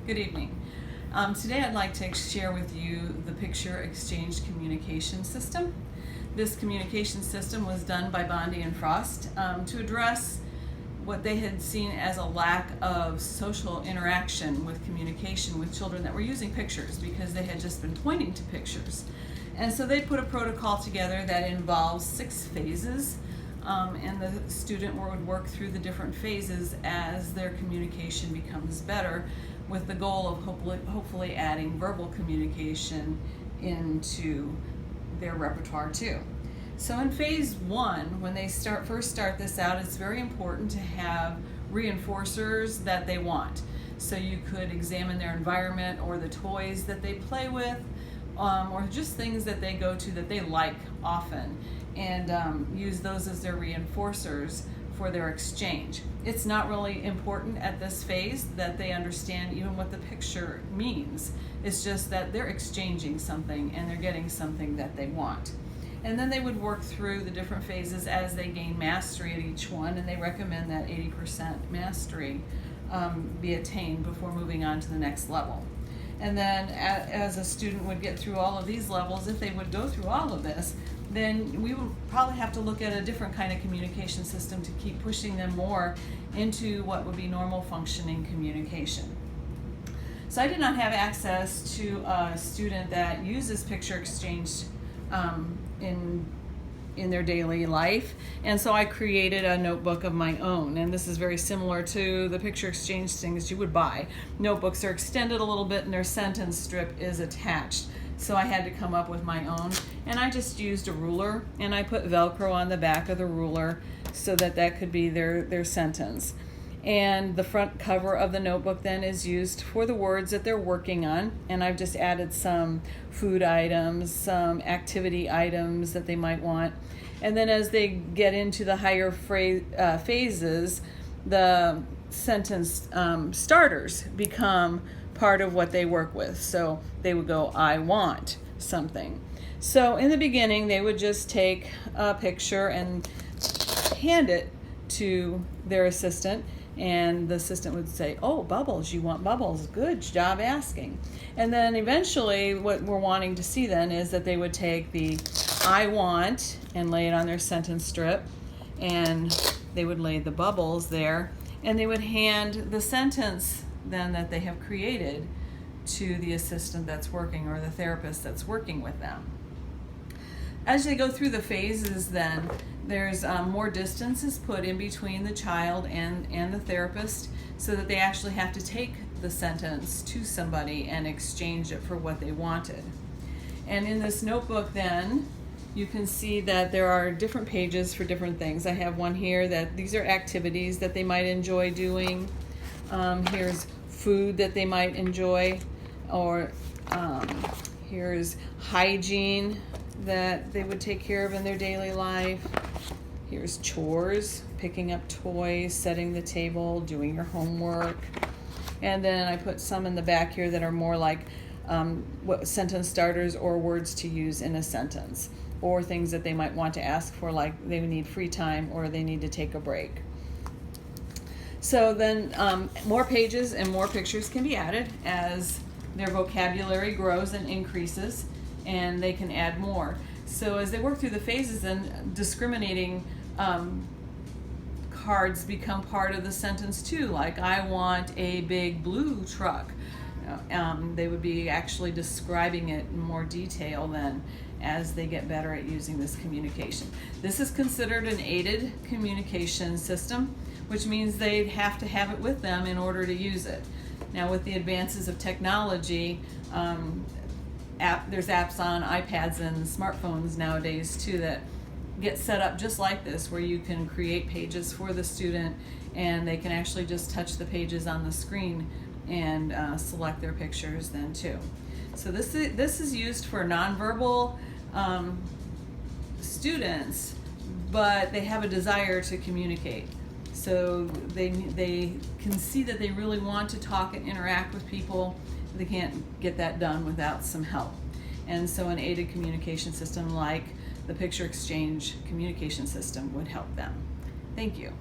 Good evening. Today I'd like to share with you the Picture Exchange Communication System. This communication system was done by Bondi and Frost to address what they had seen as a lack of social interaction with communication with children that were using pictures because they had just been pointing to pictures. And so they put a protocol together that involves 6 phases. And the student would work through the different phases as their communication becomes better, with the goal of hopefully adding verbal communication into their repertoire too. So in phase 1, when they first start this out, it's very important to have reinforcers that they want. So you could examine their environment or the toys that they play with, or just things that they go to that they like often, and use those as their reinforcers for their exchange. It's not really important at this phase that they understand even what the picture means. It's just that they're exchanging something and they're getting something that they want. And then they would work through the different phases as they gain mastery at each one, and they recommend that 80% mastery be attained before moving on to the next level. And then as a student would get through all of these levels, if they would go through all of this, then we would probably have to look at a different kind of communication system to keep pushing them more into what would be normal functioning communication. So I did not have access to a student that uses picture exchange in their daily life, and so I created a notebook of my own, and this is very similar to the picture exchange things you would buy. Notebooks are extended a little bit and their sentence strip is attached, so I had to come up with my own, and I just used a ruler and I put Velcro on the back of the ruler so that could be their sentence. And the front cover of the notebook then is used for the words that they're working on, and I've just added some food items, some activity items that they might want. And then as they get into the higher phases, the sentence starters become part of what they work with. So they would go, I want something. So in the beginning, they would just take a picture and hand it to their assistant, and the assistant would say, oh, bubbles, you want bubbles, good job asking. And then eventually what we're wanting to see then is that they would take the I want and lay it on their sentence strip, and they would lay the bubbles there, and they would hand the sentence then that they have created to the assistant that's working, or the therapist that's working with them. As they go through the phases then, there's more distance is put in between the child and the therapist, so that they actually have to take the sentence to somebody and exchange it for what they wanted. And in this notebook then, you can see that there are different pages for different things. I have one here that these are activities that they might enjoy doing. Here's food that they might enjoy, or here's hygiene that they would take care of in their daily life. Here's chores, picking up toys, setting the table, doing your homework. And then I put some in the back here that are more like what sentence starters or words to use in a sentence, or things that they might want to ask for, like they need free time or they need to take a break. So then more pages and more pictures can be added as their vocabulary grows and increases, and they can add more. So as they work through the phases, and discriminating cards become part of the sentence too, like I want a big blue truck. They would be actually describing it in more detail then as they get better at using this communication. This is considered an aided communication system, which means they'd have to have it with them in order to use it. Now with the advances of technology, there's apps on iPads and smartphones nowadays too that get set up just like this, where you can create pages for the student and they can actually just touch the pages on the screen and select their pictures then too. So this is used for nonverbal students, but they have a desire to communicate. So they can see that they really want to talk and interact with people. They can't get that done without some help. And so an aided communication system like the Picture Exchange communication system would help them. Thank you.